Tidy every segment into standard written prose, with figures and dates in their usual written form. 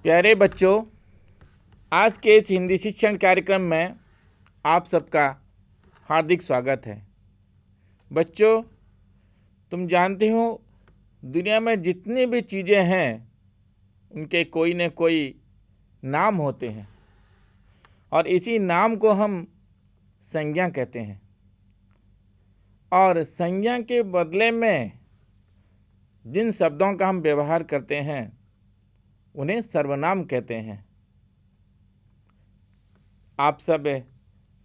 प्यारे बच्चों, आज के इस हिंदी शिक्षण कार्यक्रम में आप सबका हार्दिक स्वागत है। बच्चों, तुम जानते हो दुनिया में जितनी भी चीज़ें हैं उनके कोई न कोई नाम होते हैं और इसी नाम को हम संज्ञा कहते हैं। और संज्ञा के बदले में जिन शब्दों का हम व्यवहार करते हैं उन्हें सर्वनाम कहते हैं। आप सब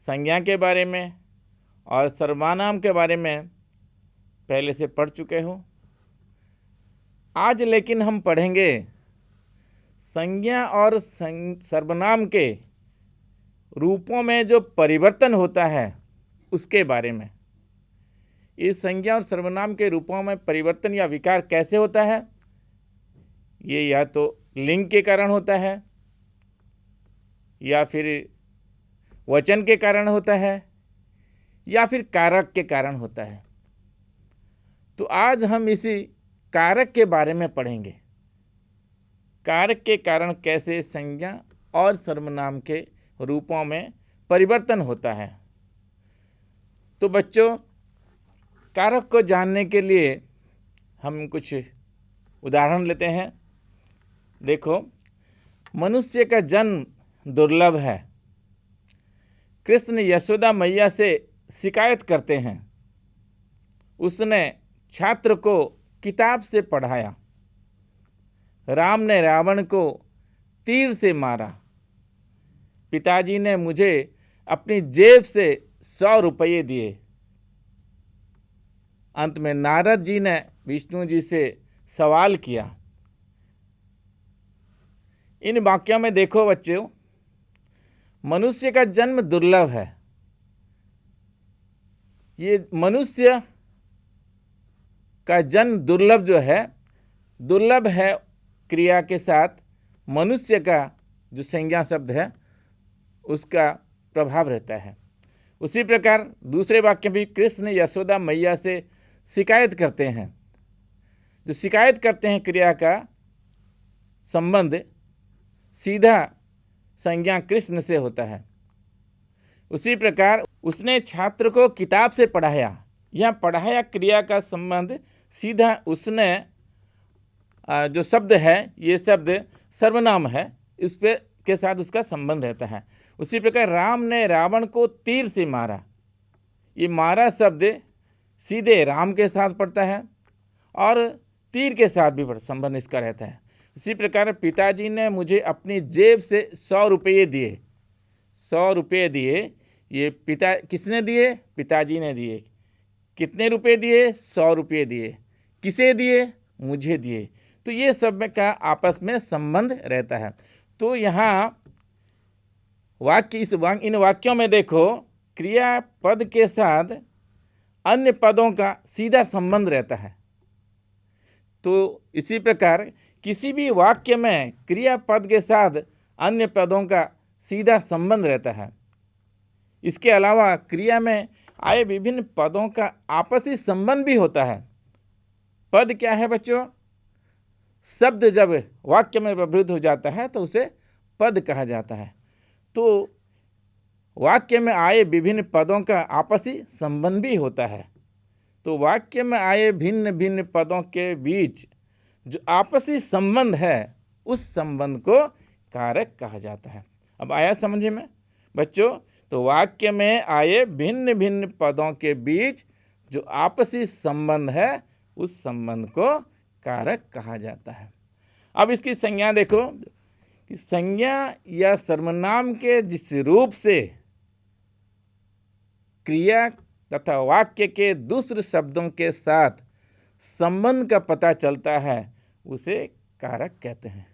संज्ञा के बारे में और सर्वनाम के बारे में पहले से पढ़ चुके हो। आज लेकिन हम पढ़ेंगे संज्ञा और सर्वनाम के रूपों में जो परिवर्तन होता है उसके बारे में। इस संज्ञा और सर्वनाम के रूपों में परिवर्तन या विकार कैसे होता है? ये या तो लिंग के कारण होता है या फिर वचन के कारण होता है या फिर कारक के कारण होता है। तो आज हम इसी कारक के बारे में पढ़ेंगे। कारक के कारण कैसे संज्ञा और सर्वनाम के रूपों में परिवर्तन होता है। तो बच्चों, कारक को जानने के लिए हम कुछ उदाहरण लेते हैं। देखो, मनुष्य का जन्म दुर्लभ है। कृष्ण यशोदा मैया से शिकायत करते हैं। उसने छात्र को किताब से पढ़ाया। राम ने रावण को तीर से मारा। पिताजी ने मुझे अपनी जेब से 100 रुपये दिए। अंत में नारद जी ने विष्णु जी से सवाल किया। इन वाक्यों में देखो बच्चों, मनुष्य का जन्म दुर्लभ है। ये मनुष्य का जन्म दुर्लभ है क्रिया के साथ मनुष्य का जो संज्ञा शब्द है उसका प्रभाव रहता है। उसी प्रकार दूसरे वाक्य भी कृष्ण यशोदा मैया से शिकायत करते हैं। जो शिकायत करते हैं क्रिया का संबंध सीधा संज्ञा कृष्ण से होता है। उसी प्रकार उसने छात्र को किताब से पढ़ाया। यह पढ़ाया क्रिया का संबंध सीधा उसने जो शब्द है, ये शब्द सर्वनाम है, इस पे के साथ उसका संबंध रहता है। उसी प्रकार राम ने रावण को तीर से मारा। ये मारा शब्द सीधे राम के साथ पड़ता है और तीर के साथ भी संबंध इसका रहता है। इसी प्रकार पिताजी ने मुझे अपनी जेब से 100 रुपये दिए। 100 रुपये दिए, ये किसने दिए? पिताजी ने दिए। कितने रुपए दिए? 100 रुपये दिए। किसे दिए? मुझे दिए। तो ये सब का आपस में संबंध रहता है। तो यहाँ इन वाक्यों में देखो, क्रिया पद के साथ अन्य पदों का सीधा संबंध रहता है। तो इसी प्रकार किसी भी वाक्य में क्रिया पद के साथ अन्य पदों का सीधा संबंध रहता है। इसके अलावा क्रिया में आए विभिन्न पदों का आपसी संबंध भी होता है। पद क्या है बच्चों? शब्द जब वाक्य में व्यवहृत हो जाता है तो उसे पद कहा जाता है। तो वाक्य में आए विभिन्न पदों का आपसी संबंध भी होता है। तो वाक्य में आए भिन्न भिन्न पदों के बीच जो आपसी संबंध है उस संबंध को कारक कहा जाता है। अब आया समझे में बच्चों? तो वाक्य में आए भिन्न भिन्न पदों के बीच जो आपसी संबंध है उस संबंध को कारक कहा जाता है। अब इसकी संज्ञा देखो कि संज्ञा या सर्वनाम के जिस रूप से क्रिया तथा वाक्य के दूसरे शब्दों के साथ संबंध का पता चलता है उसे कारक कहते हैं।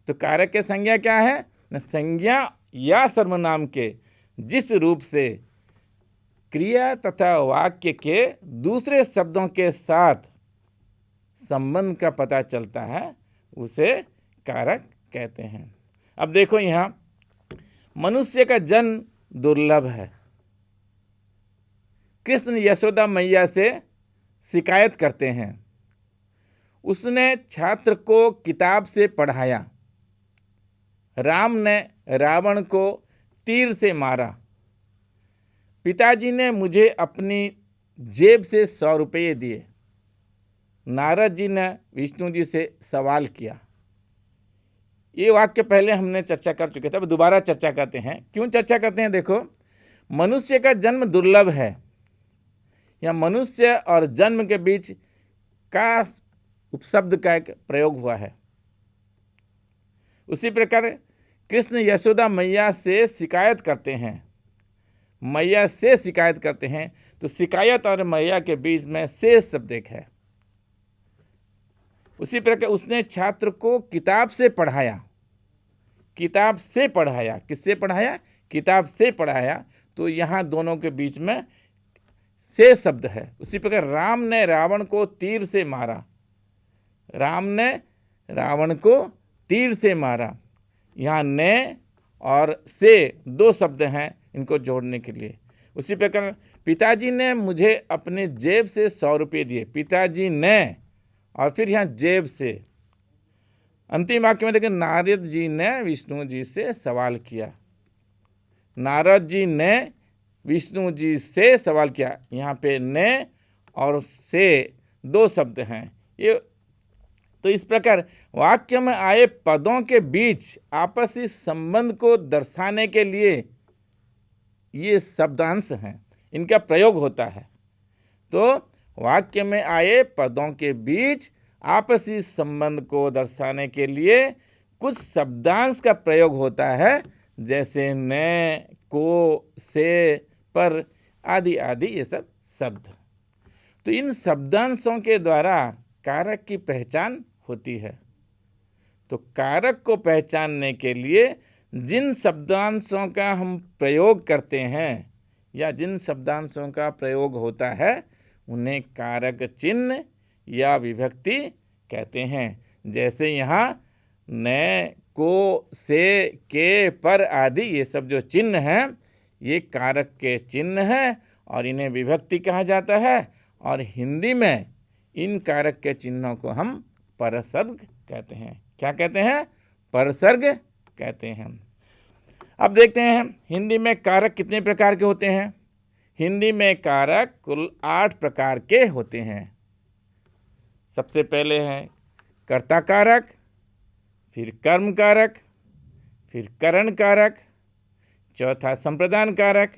तो कारक के संज्ञा क्या है? न संज्ञा या सर्वनाम के जिस रूप से क्रिया तथा वाक्य के दूसरे शब्दों के साथ संबंध का पता चलता है उसे कारक कहते हैं। अब देखो, यहाँ मनुष्य का जन्म दुर्लभ है। कृष्ण यशोदा मैया से शिकायत करते हैं। उसने छात्र को किताब से पढ़ाया। राम ने रावण को तीर से मारा। पिताजी ने मुझे अपनी जेब से 100 रुपये दिए। नारद जी ने विष्णु जी से सवाल किया। ये वाक्य पहले हमने चर्चा कर चुके थे, अब दोबारा चर्चा करते हैं। क्यों चर्चा करते हैं? देखो, मनुष्य का जन्म दुर्लभ है। या मनुष्य और जन्म के बीच का उपशब्द का एक प्रयोग हुआ है। उसी प्रकार कृष्ण यशोदा मैया से शिकायत करते हैं। मैया से शिकायत करते हैं, तो शिकायत और मैया के बीच में से शब्द एक है। उसी प्रकार उसने छात्र को किताब से पढ़ाया। किताब से पढ़ाया, किससे पढ़ाया? किताब से पढ़ाया। तो यहाँ दोनों के बीच में से शब्द है। उसी प्रकार राम ने रावण को तीर से मारा। राम ने रावण को तीर से मारा। यहाँ ने और से दो शब्द हैं इनको जोड़ने के लिए। उसी प्रकार पिताजी ने मुझे अपने जेब से 100 रुपये दिए। पिताजी ने और फिर यहाँ जेब से। अंतिम वाक्य में देखिए, नारद जी ने विष्णु जी से सवाल किया। नारद जी ने विष्णु जी से सवाल किया। यहाँ पे ने और से दो शब्द हैं। ये तो इस प्रकार वाक्य में आए पदों के बीच आपसी संबंध को दर्शाने के लिए ये शब्दांश हैं, इनका प्रयोग होता है। तो वाक्य में आए पदों के बीच आपसी संबंध को दर्शाने के लिए कुछ शब्दांश का प्रयोग होता है, जैसे ने, को, से, पर आदि आदि ये सब शब्द। तो इन शब्दांशों के द्वारा कारक की पहचान होती है। तो कारक को पहचानने के लिए जिन शब्दांशों का हम प्रयोग करते हैं या जिन शब्दांशों का प्रयोग होता है उन्हें कारक चिन्ह या विभक्ति कहते हैं। जैसे यहाँ ने, को, से, के, पर आदि ये सब जो चिन्ह हैं ये कारक के चिन्ह हैं और इन्हें विभक्ति कहा जाता है। और हिंदी में इन कारक के चिन्हों को हम परसर्ग कहते हैं। क्या कहते हैं? परसर्ग कहते हैं। अब देखते हैं हिंदी में कारक कितने प्रकार के होते हैं। हिंदी में कारक कुल 8 प्रकार के होते हैं। सबसे पहले है कर्ता कारक, फिर कर्म कारक, फिर करण कारक, चौथा संप्रदान कारक,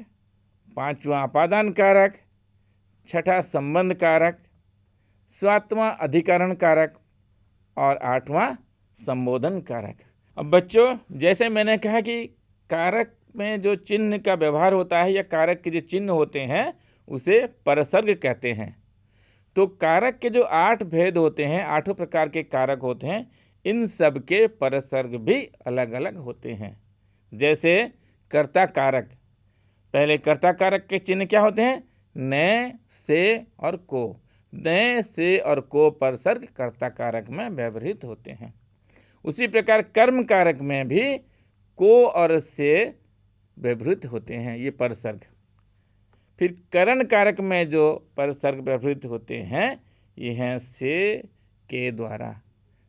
पांचवा अपादान कारक, छठा संबंध कारक, सातवां अधिकरण कारक और आठवां संबोधन कारक। अब बच्चों, जैसे मैंने कहा कि कारक में जो चिन्ह का व्यवहार होता है या कारक के जो चिन्ह होते हैं उसे परसर्ग कहते हैं। तो कारक के जो 8 भेद होते हैं, 8 प्रकार के कारक होते हैं, इन सब के परसर्ग भी अलग अलग होते हैं। जैसे कर्ता कारक, पहले कर्ता कारक के चिन्ह क्या होते हैं? ने, से और को। ने, से और को परसर्ग कर्ता कारक में व्यवहृत होते हैं। उसी प्रकार कर्म कारक में भी को और से व्यवहृत होते हैं, ये परसर्ग। फिर करण कारक में जो परसर्ग व्यवहृत होते हैं ये हैं से, के द्वारा।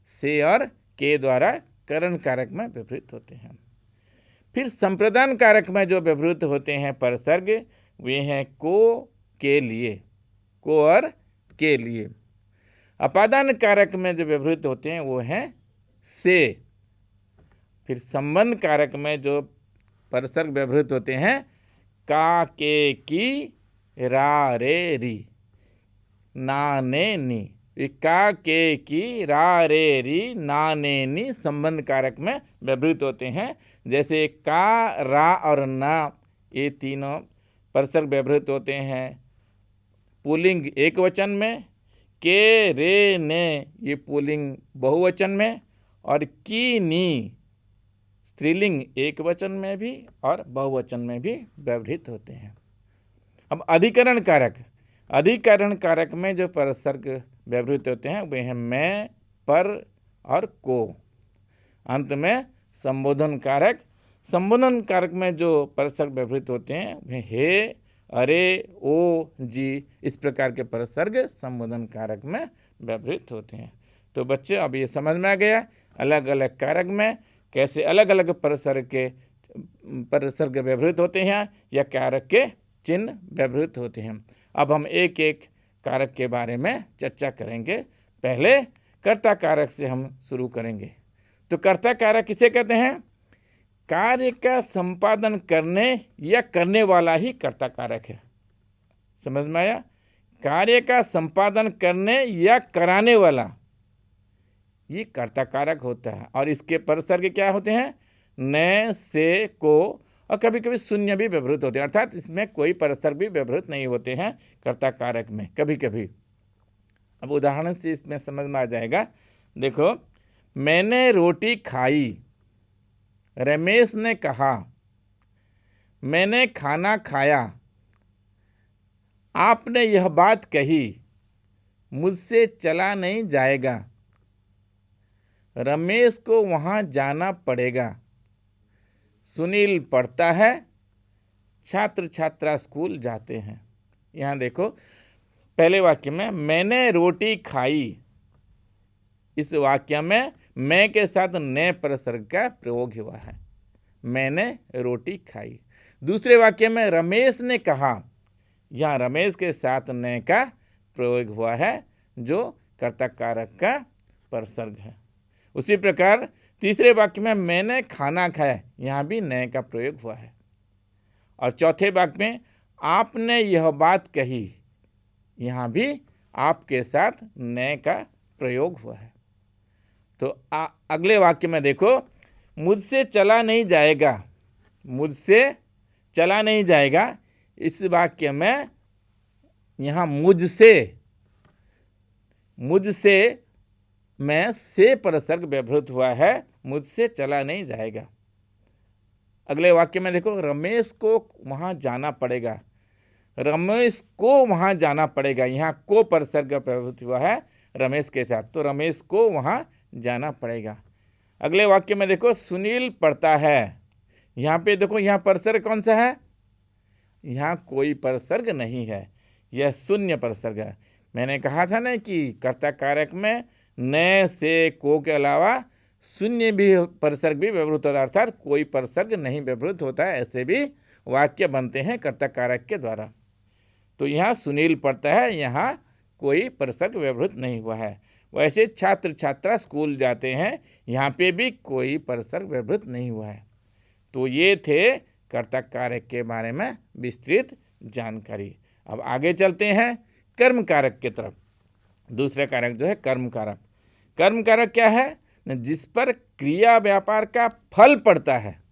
से और के द्वारा करण कारक में व्यवहृत होते हैं। फिर संप्रदान कारक में जो व्यवहृत होते हैं परसर्ग वे हैं को, के लिए, को और के लिए। अपादान कारक में जो व्यवहृत होते हैं वो हैं से। फिर संबंध कारक में जो परसर्ग व्यवहृत होते हैं का, के, की, रा, रे, री, ना, ने, नी। का, के, की, रा, रे, री, ना, ने, नी संबंध कारक में व्यवहृत होते हैं। जैसे का, रा और ना ये तीनों परसर्ग व्यवहृत होते हैं पुल्लिंग एक वचन में, के, रे, ने ये पुल्लिंग बहुवचन में, और की, नी स्त्रीलिंग एक वचन में भी और बहुवचन में भी व्यवहृत होते हैं। अब अधिकरण कारक, अधिकरण कारक में जो परसर्ग व्यवहृत होते हैं वे हैं मैं, पर और को। अंत में संबोधन कारक, संबोधन कारक में जो परसर्ग व्यवहृत होते हैं वे हे, अरे, ओ, जी इस प्रकार के परसर्ग संबोधन कारक में व्यवहृत होते हैं। तो बच्चे अब ये समझ में आ गया अलग अलग कारक में कैसे अलग अलग परसर्ग व्यवहृत होते हैं या कारक के चिन्ह व्यवहृत होते हैं। अब हम एक एक कारक के बारे में चर्चा करेंगे। पहले कर्ता कारक से हम शुरू करेंगे। तो कर्ता कारक किसे कहते हैं? कार्य का संपादन करने या करने वाला ही कर्ता कारक है। समझ में आया? कार्य का संपादन करने या कराने वाला ये कर्ता कारक होता है। और इसके परसर्ग क्या होते हैं? न, से, को और कभी कभी शून्य भी व्यवहृत होते हैं, अर्थात इसमें कोई परसर्ग भी व्यवहृत नहीं होते हैं कर्ता कारक में कभी कभी। अब उदाहरण से इसमें समझ में आ जाएगा। देखो, मैंने रोटी खाई, रमेश ने कहा। मैंने खाना खाया, आपने यह बात कही। मुझसे चला नहीं जाएगा, रमेश को वहाँ जाना पड़ेगा। सुनील पढ़ता है, छात्र छात्रा स्कूल जाते हैं। यहाँ देखो, पहले वाक्य में मैंने रोटी खाई, इस वाक्य में मैं के साथ न परसर्ग का प्रयोग हुआ है। मैंने रोटी खाई। दूसरे वाक्य में रमेश ने कहा, यहाँ रमेश के साथ न का प्रयोग हुआ है जो कर्ता कारक का परसर्ग है। उसी प्रकार तीसरे वाक्य में मैंने खाना खाया, यहाँ भी न का प्रयोग हुआ है। और चौथे वाक्य में आपने यह बात कही, यहाँ भी आपके साथ न का प्रयोग हुआ है। तो अगले वाक्य में देखो, मुझसे चला नहीं जाएगा। मुझसे चला नहीं जाएगा, इस वाक्य में यहाँ मुझसे में से परसर्ग व्यवहृत हुआ है। मुझसे चला नहीं जाएगा। अगले वाक्य में देखो, रमेश को वहाँ जाना पड़ेगा। रमेश को वहाँ जाना पड़ेगा, यहाँ को परसर्ग व्यवहृत हुआ है रमेश के साथ, तो रमेश को वहाँ जाना पड़ेगा। अगले वाक्य में देखो, सुनील पढ़ता है। यहाँ पे देखो, यहाँ परसर्ग कौन सा है? यहाँ कोई परसर्ग नहीं है, यह शून्य परसर्ग है। मैंने कहा था ना कि कर्ता कारक में न, से, को के अलावा शून्य भी परसर्ग भी व्यवहृत होता है, अर्थात कोई परसर्ग नहीं व्यवहृत होता है। ऐसे भी वाक्य बनते हैं कर्ता कारक के द्वारा। तो यहाँ सुनील पढ़ता है, यहाँ कोई परसर्ग व्यवहृत नहीं हुआ है। वैसे छात्र छात्रा स्कूल जाते हैं, यहाँ पे भी कोई परसर्ग व्यवहृत नहीं हुआ है। तो ये थे कर्ता कारक के बारे में विस्तृत जानकारी। अब आगे चलते हैं कर्म कारक की तरफ। दूसरा कारक जो है कर्म कारक। कर्म कारक क्या है? जिस पर क्रिया व्यापार का फल पड़ता है,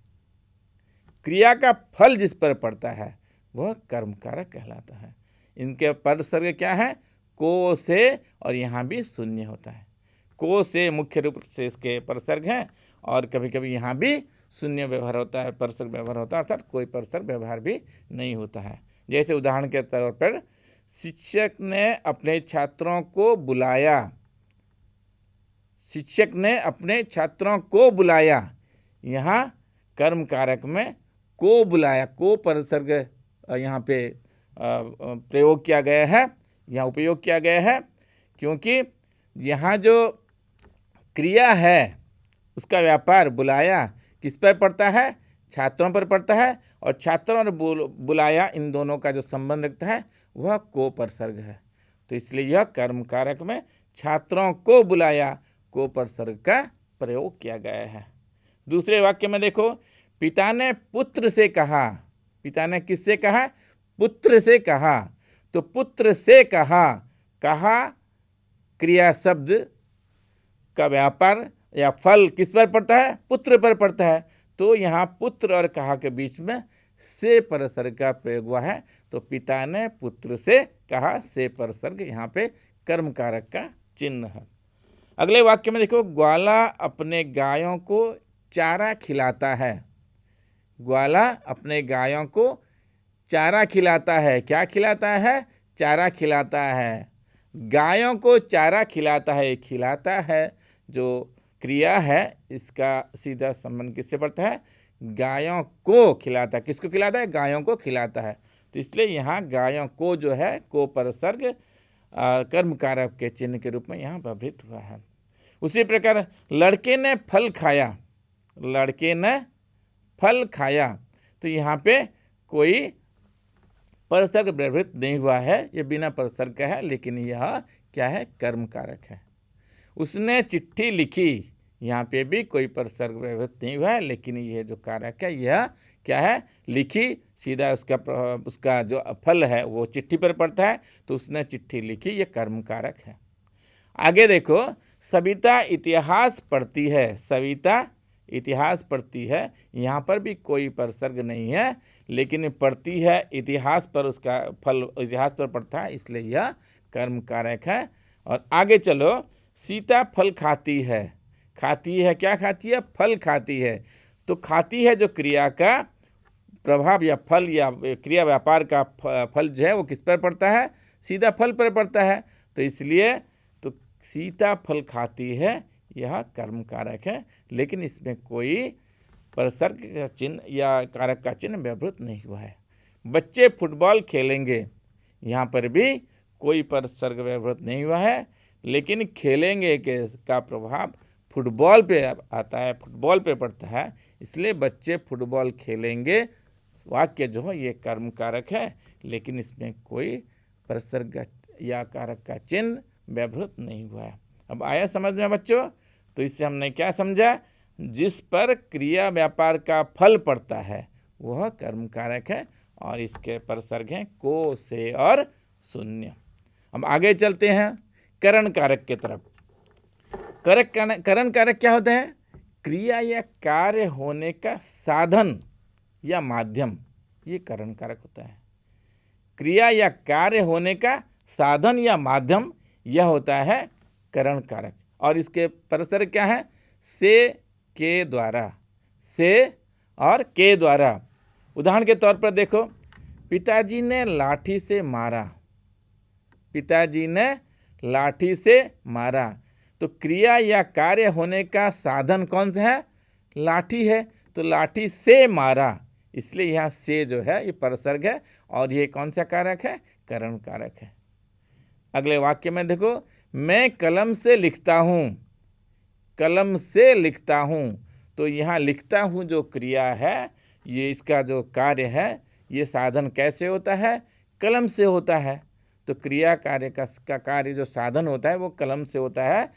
क्रिया का फल जिस पर पड़ता है वह कर्म कारक कहलाता है। इनके परसर्ग क्या है? को, से, और यहाँ भी शून्य होता है। को से मुख्य रूप से इसके परसर्ग हैं, और कभी कभी यहाँ भी शून्य व्यवहार होता है, परसर्ग व्यवहार होता है, अर्थात कोई परसर्ग व्यवहार भी नहीं होता है। जैसे उदाहरण के तौर पर, शिक्षक ने अपने छात्रों को बुलाया। शिक्षक ने अपने छात्रों को बुलाया, यहाँ कर्म कारक में को बुलाया, को परसर्ग यहाँ पे प्रयोग किया गया है, यहाँ उपयोग किया गया है, क्योंकि यहाँ जो क्रिया है उसका व्यापार बुलाया किस पर पड़ता है? छात्रों पर पड़ता है, और छात्रों और बुलाया इन दोनों का जो संबंध रखता है वह को परसर्ग है। तो इसलिए यह कर्म कारक में छात्रों को बुलाया, को परसर्ग का प्रयोग किया गया है। दूसरे वाक्य में देखो, पिता ने पुत्र से कहा। पिता ने किससे कहा? पुत्र से कहा। तो पुत्र से कहा, कहा क्रिया शब्द का व्यापार या फल किस पर पड़ता है? पुत्र पर पड़ता है। तो यहाँ पुत्र और कहा के बीच में से परसर्ग का प्रयोग हुआ है। तो पिता ने पुत्र से कहा, से परसर्ग यहाँ पे कर्म कारक का चिन्ह है। अगले वाक्य में देखो, ग्वाला अपने गायों को चारा खिलाता है। ग्वाला अपने गायों को चारा खिलाता है। क्या खिलाता है? चारा खिलाता है। गायों को चारा खिलाता है, खिलाता है जो क्रिया है इसका सीधा संबंध किससे पड़ता है? गायों को खिलाता है। किसको खिलाता है? गायों को खिलाता है। तो इसलिए यहाँ गायों को जो है को परसर्ग कर्म कारक के चिन्ह के रूप में यहाँ व्यवहृत हुआ है। उसी प्रकार लड़के ने फल खाया। लड़के ने फल खाया। तो यहाँ पे कोई परसर्ग व्यवहित नहीं हुआ है, ये बिना परसर्ग का है, लेकिन यह क्या है, कर्म कारक है। उसने चिट्ठी लिखी, यहाँ पे भी कोई परसर्ग व्यवहित नहीं हुआ है, लेकिन यह जो कारक है यह क्या है, लिखी, सीधा उसका जो फल है वो चिट्ठी पर पड़ता है, तो उसने चिट्ठी लिखी, ये कर्म कारक है। आगे देखो, सविता इतिहास पढ़ती है, सविता इतिहास पढ़ती है, यहाँ पर भी कोई परसर्ग नहीं है, लेकिन पढ़ती है, इतिहास पर उसका फल इतिहास पर पड़ता है, इसलिए यह कर्म कारक है। और आगे चलो, सीता फल खाती है, खाती है, क्या खाती है, फल खाती है। तो खाती है जो क्रिया का प्रभाव या फल या क्रिया व्यापार का फल जो है वो किस पर पड़ता है, सीधा फल पर पड़ता है। तो इसलिए तो सीता फल खाती है, यह कर्म कारक है, लेकिन इसमें कोई परसर्ग का चिन्ह या कारक का चिन्ह व्यवहित नहीं हुआ है। बच्चे फुटबॉल खेलेंगे, यहाँ पर भी कोई परसर्ग व्यवहित नहीं हुआ है, लेकिन खेलेंगे का प्रभाव फुटबॉल पे आता है, फुटबॉल पे पड़ता है, इसलिए बच्चे फुटबॉल खेलेंगे वाक्य जो है ये कर्म कारक है, लेकिन इसमें कोई परसर्ग या कारक का चिन्ह व्यवहित नहीं हुआ है। अब आया समझ में बच्चों? तो इससे हमने क्या समझा, जिस पर क्रिया व्यापार का फल पड़ता है वह कर्म कारक है, और इसके परसर्ग हैं को, से और शून्य। हम आगे चलते हैं करण कारक के तरफ। करण कारक क्या होता है, क्रिया या कार्य होने का साधन या माध्यम, ये करण कारक होता है। क्रिया या कार्य होने का साधन या माध्यम, यह होता है करण कारक। और इसके परसर्ग क्या है, से, के द्वारा, से और के द्वारा। उदाहरण के तौर पर देखो, पिताजी ने लाठी से मारा, पिताजी ने लाठी से मारा। तो क्रिया या कार्य होने का साधन कौन सा है, लाठी है, तो लाठी से मारा, इसलिए यहाँ से जो है ये परसर्ग है, और ये कौन सा कारक है, करण कारक है। अगले वाक्य में देखो, मैं कलम से लिखता हूँ, कलम से लिखता हूँ। तो यहाँ लिखता हूँ जो क्रिया है, ये इसका जो कार्य है, ये साधन कैसे होता है, कलम से होता है। तो क्रिया कार्य का कार्य जो साधन होता है वो कलम से होता है,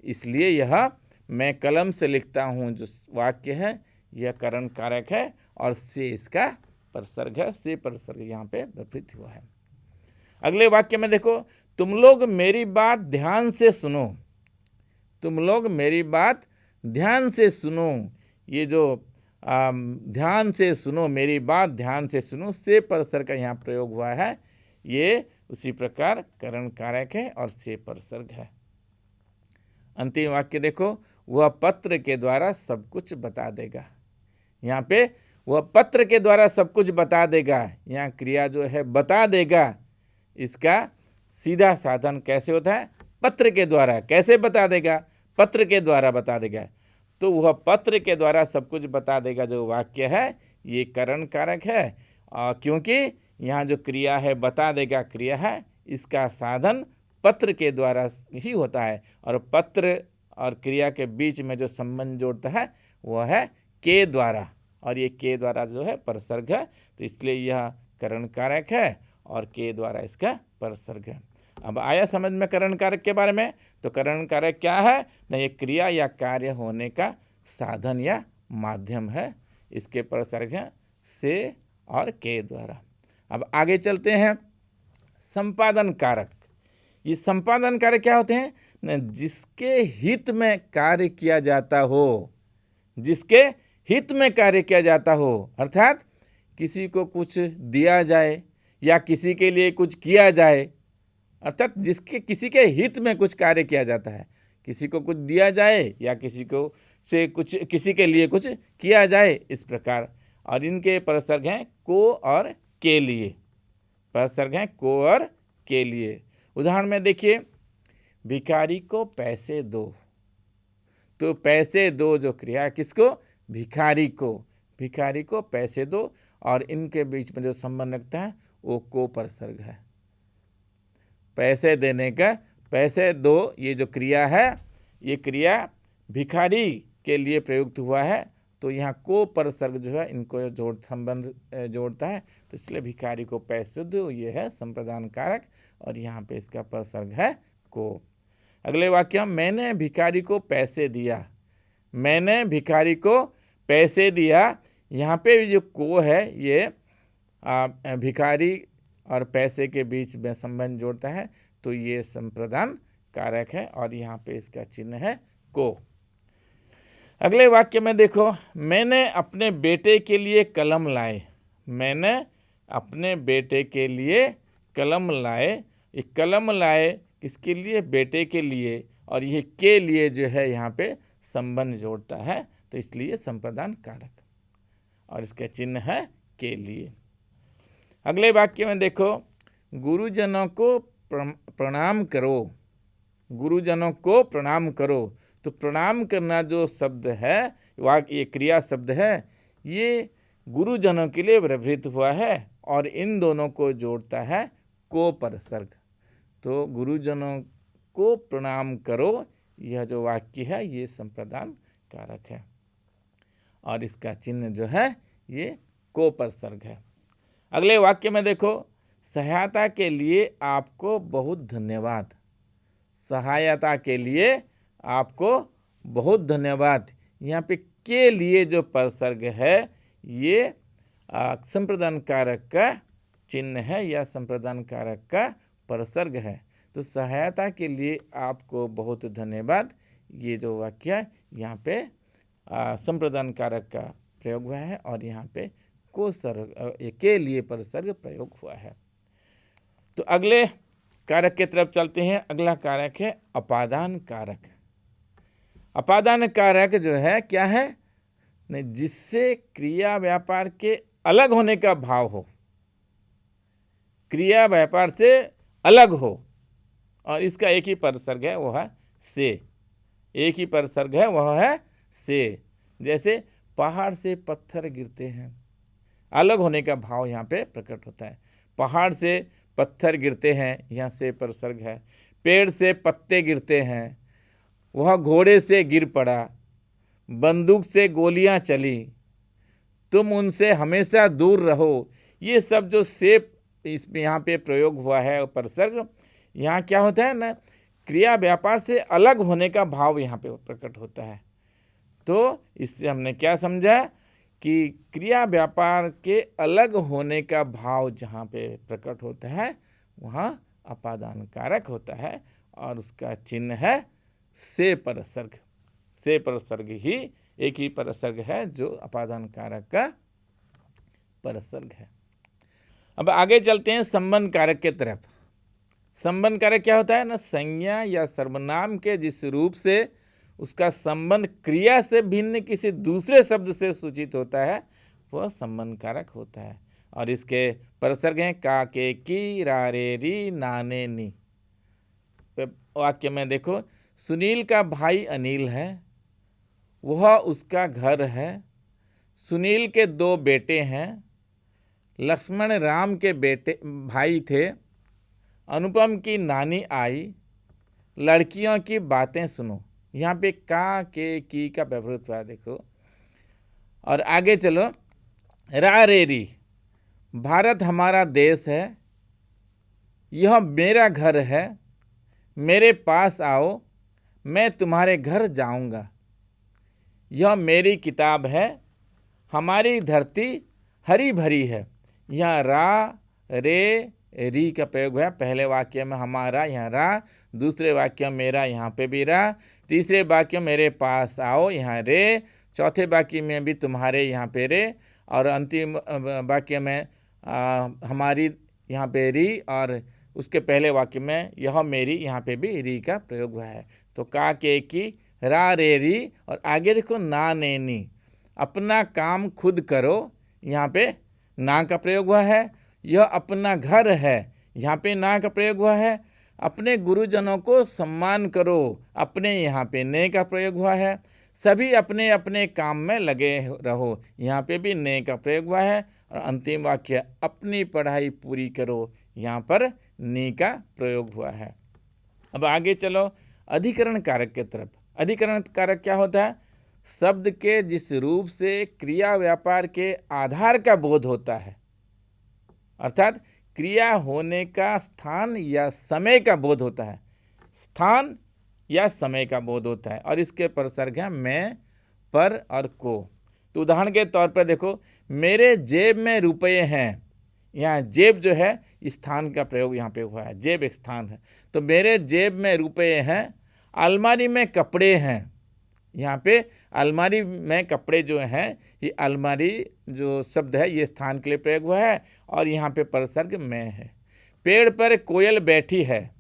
इसलिए यह मैं कलम से लिखता हूँ जो वाक्य है यह करण कारक है, और से इसका परसर्ग है, से परसर्ग यहाँ पे व्यवहित हुआ है। अगले वाक्य में देखो, तुम लोग मेरी बात ध्यान से सुनो, तुम लोग मेरी बात ध्यान से सुनो। ये जो ध्यान से सुनो, मेरी बात ध्यान से सुनो, से परसर्ग का यहाँ प्रयोग हुआ है, ये उसी प्रकार करण कारक है और से परसर्ग है। अंतिम वाक्य देखो, वह पत्र के द्वारा सब कुछ बता देगा। यहाँ पे वह पत्र के द्वारा सब कुछ बता देगा, यहाँ क्रिया जो है बता देगा, इसका सीधा साधन कैसे होता है, पत्र के द्वारा। कैसे बता देगा, पत्र के द्वारा बता देगा। तो वह पत्र के द्वारा सब कुछ बता देगा जो वाक्य है, ये करण कारक है, क्योंकि यहाँ जो क्रिया है बता देगा क्रिया है, इसका साधन पत्र के द्वारा ही होता है, और पत्र और क्रिया के बीच में जो संबंध जोड़ता है वह है के द्वारा, और ये के द्वारा जो है परसर्ग है, तो इसलिए यह करण कारक है और के द्वारा इसका परसर्ग है। अब आया समझ में करण कारक के बारे में? तो करण कारक क्या है ना, ये क्रिया या कार्य होने का साधन या माध्यम है, इसके परसर्ग है से और के द्वारा। अब आगे चलते हैं संपादन कारक। ये संपादन कारक क्या होते हैं ना, जिसके हित में कार्य किया जाता हो, जिसके हित में कार्य किया जाता हो, अर्थात किसी को कुछ दिया जाए या किसी के लिए कुछ किया जाए, अर्थात जिसके किसी के हित में कुछ कार्य किया जाता है, किसी को कुछ दिया जाए या किसी को से कुछ किसी के लिए कुछ किया जाए, इस प्रकार। और इनके परसर्ग हैं को और के लिए, परसर्ग हैं को और के लिए। उदाहरण में देखिए, भिखारी को पैसे दो, तो पैसे दो जो क्रिया किसको, भिखारी को, भिखारी को पैसे दो, और इनके बीच में जो संबंध रखता है वो को परसर्ग है। पैसे देने का, पैसे दो, ये जो क्रिया है ये क्रिया भिखारी के लिए प्रयुक्त हुआ है, तो यहाँ को परसर्ग जो है इनको संबंध जोड़ता है, तो इसलिए भिखारी को पैसे दो, ये है संप्रदान कारक, और यहाँ पे इसका परसर्ग है को। अगले वाक्य, मैंने भिखारी को पैसे दिया, मैंने भिखारी को पैसे दिया। यहाँ पे भी जो को है ये भिखारी और पैसे के बीच में संबंध जोड़ता है, तो ये संप्रदान कारक है और यहाँ पे इसका चिन्ह है को। अगले वाक्य में देखो, मैंने अपने बेटे के लिए कलम लाए, मैंने अपने बेटे के लिए कलम लाए। ये कलम लाए किसके लिए? बेटे के लिए, और ये के लिए जो है यहाँ पे संबंध जोड़ता है, तो इसलिए संप्रदान कारक, और इसका चिन्ह है के लिए। अगले वाक्य में देखो, गुरुजनों को प्रणाम करो, गुरुजनों को प्रणाम करो। तो प्रणाम करना जो शब्द है, ये क्रिया शब्द है, ये गुरुजनों के लिए व्यवहृत हुआ है और इन दोनों को जोड़ता है को परसर्ग। तो गुरुजनों को प्रणाम करो, यह जो वाक्य है ये संप्रदान कारक है और इसका चिन्ह जो है ये को परसर्ग है। अगले वाक्य में देखो, सहायता के लिए आपको बहुत धन्यवाद, सहायता के लिए आपको बहुत धन्यवाद। यहाँ पे के लिए जो परसर्ग है ये संप्रदान कारक का चिन्ह है या संप्रदान कारक का परसर्ग है। तो सहायता के लिए आपको बहुत धन्यवाद, ये जो वाक्य है यहाँ पे संप्रदान कारक का प्रयोग हुआ है और यहाँ पे को सर्ग के लिए परसर्ग प्रयोग हुआ है। तो अगले कारक की तरफ चलते हैं। अगला कारक है अपादान कारक। अपादान कारक जो है क्या है? जिससे क्रिया व्यापार के अलग होने का भाव हो, क्रिया व्यापार से अलग हो, और इसका एक ही परसर्ग है, वह है से। एक ही परसर्ग है, वह है से। जैसे पहाड़ से पत्थर गिरते हैं, अलग होने का भाव यहाँ पे प्रकट होता है। पहाड़ से पत्थर गिरते हैं, यहाँ से परसर्ग है। पेड़ से पत्ते गिरते हैं, वह घोड़े से गिर पड़ा। बंदूक से गोलियां चली, तुम उनसे हमेशा दूर रहो। ये सब जो से इसमें यहाँ पे प्रयोग हुआ है परसर्ग, यहाँ क्या होता है ना, क्रिया व्यापार से अलग होने का भाव यहाँ पे प्रकट होता है। तो इससे हमने क्या समझा कि क्रिया व्यापार के अलग होने का भाव जहाँ पे प्रकट होता है वहाँ अपादान कारक होता है और उसका चिन्ह है से परसर्ग। से परसर्ग ही एक ही परसर्ग है जो अपादान कारक का परसर्ग है। अब आगे चलते हैं संबंध कारक के तरफ। संबंध कारक क्या होता है ना, संज्ञा या सर्वनाम के जिस रूप से उसका संबंध क्रिया से भिन्न किसी दूसरे शब्द से सूचित होता है वह संबंध कारक होता है। और इसके परसर्ग हैं का, के, की, रा, रे, री, ना, ने, नी। वाक्य में देखो, सुनील का भाई अनिल है, वह उसका घर है। सुनील के 2 बेटे हैं, लक्ष्मण राम के बेटे भाई थे। अनुपम की नानी आई, लड़कियों की बातें सुनो। यहाँ पे का, के, की का व्यवहार हुआ देखो। और आगे चलो, रा, रे, री, भारत हमारा देश है, यह मेरा घर है, मेरे पास आओ, मैं तुम्हारे घर जाऊंगा। यह मेरी किताब है, हमारी धरती हरी भरी है। यहाँ रा, रे, री का प्रयोग है। पहले वाक्य में हमारा, यहाँ रा। दूसरे वाक्य में मेरा, यहाँ पे भी रा। तीसरे वाक्य मेरे पास आओ, यहाँ रे। चौथे वाक्य में भी तुम्हारे, यहाँ पे रे। और अंतिम वाक्य में हमारी, यहाँ पे री। और उसके पहले वाक्य में यह मेरी, यहाँ पे भी री का प्रयोग हुआ है। तो का, के, की, रा, रे, री। और आगे देखो ना, ने, नी, अपना काम खुद करो। यहाँ पे ना का प्रयोग हुआ है। यह अपना घर है, यहाँ पे ना का प्रयोग हुआ है। अपने गुरुजनों को सम्मान करो, अपने यहाँ पे ने का प्रयोग हुआ है। सभी अपने अपने काम में लगे रहो, यहाँ पे भी ने का प्रयोग हुआ है। और अंतिम वाक्य अपनी पढ़ाई पूरी करो, यहाँ पर नी का प्रयोग हुआ है। अब आगे चलो अधिकरण कारक के तरफ। अधिकरण कारक क्या होता है? शब्द के जिस रूप से क्रिया व्यापार के आधार का बोध होता है, अर्थात क्रिया होने का स्थान या समय का बोध होता है, स्थान या समय का बोध होता है, और इसके परसर्ग हैं मैं, पर और को। तो उदाहरण के तौर पर देखो, मेरे जेब में रुपये हैं। यहाँ जेब जो है स्थान का प्रयोग यहाँ पे हुआ है, जेब एक स्थान है। तो मेरे जेब में रुपये हैं, अलमारी में कपड़े हैं। यहाँ पे अलमारी में कपड़े जो हैं, ये अलमारी जो शब्द है ये स्थान के लिए प्रयोग हुआ है, और यहाँ पे परसर्ग में है। पेड़ पर कोयल बैठी है,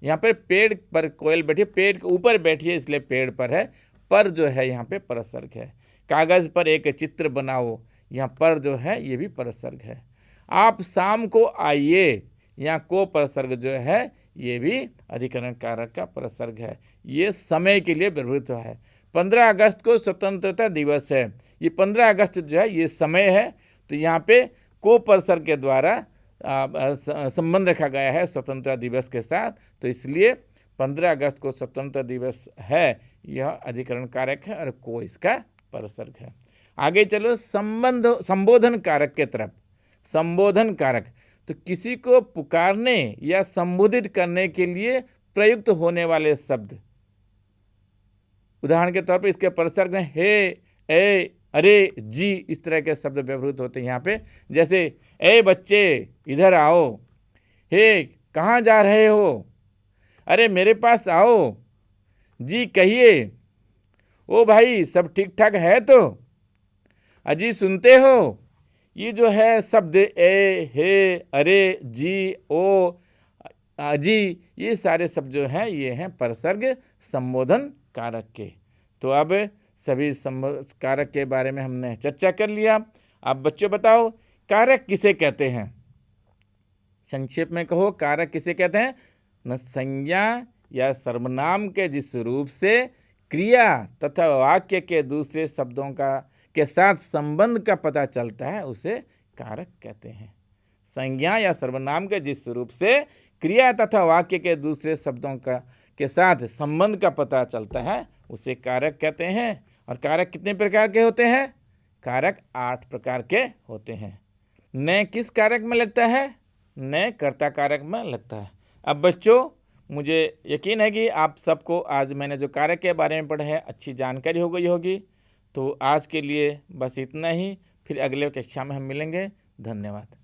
यहाँ पर पेड़ पर कोयल बैठी है, पेड़ के ऊपर बैठी है इसलिए पेड़ पर है, पर जो है यहाँ पे परसर्ग है। कागज़ पर एक चित्र बनाओ, यहाँ पर जो है ये भी परसर्ग है। आप शाम को आइए, यहाँ को परसर्ग जो है ये भी अधिकरण कारक का परसर्ग है। ये समय के लिए व्यवहृत है। 15 अगस्त को स्वतंत्रता दिवस है, ये 15 अगस्त जो है ये समय है, तो यहाँ पे को परसर्ग के द्वारा संबंध रखा गया है स्वतंत्रता दिवस के साथ, तो इसलिए 15 अगस्त को स्वतंत्रता दिवस है, यह अधिकरण कारक है और को इसका परसर्ग है। आगे चलो संबोधन कारक के तरफ। संबोधन कारक तो किसी को पुकारने या संबोधित करने के लिए प्रयुक्त होने वाले शब्द। उदाहरण के तौर पर इसके परसर्ग में हे, ए, अरे, जी, इस तरह के शब्द व्यवहृत होते हैं यहाँ पे। जैसे ए बच्चे इधर आओ, हे कहाँ जा रहे हो, अरे मेरे पास आओ, जी कहिए, ओ भाई सब ठीक ठाक है तो, अजी सुनते हो। ये जो है शब्द ए, हे, अरे, जी, ओ, जी, ये सारे शब्द जो हैं ये हैं परसर्ग संबोधन कारक के। तो अब सभी कारक के बारे में हमने चर्चा कर लिया। अब बच्चों बताओ कारक किसे कहते हैं? संक्षेप में कहो, कारक किसे कहते हैं? न संज्ञा या सर्वनाम के जिस रूप से क्रिया तथा वाक्य के दूसरे शब्दों के साथ संबंध का पता चलता है उसे कारक कहते हैं। संज्ञा या सर्वनाम के जिस रूप से क्रिया तथा वाक्य के दूसरे शब्दों के साथ संबंध का पता चलता है उसे कारक कहते हैं। और कारक कितने प्रकार के होते हैं? कारक 8 प्रकार के होते हैं। न किस कारक में लगता है? न कर्ता कारक में लगता है। अब बच्चों मुझे यकीन है कि आप सबको आज मैंने जो कारक के बारे में पढ़ा है अच्छी जानकारी हो गई होगी। तो आज के लिए बस इतना ही, फिर अगले कक्षा में हम मिलेंगे। धन्यवाद।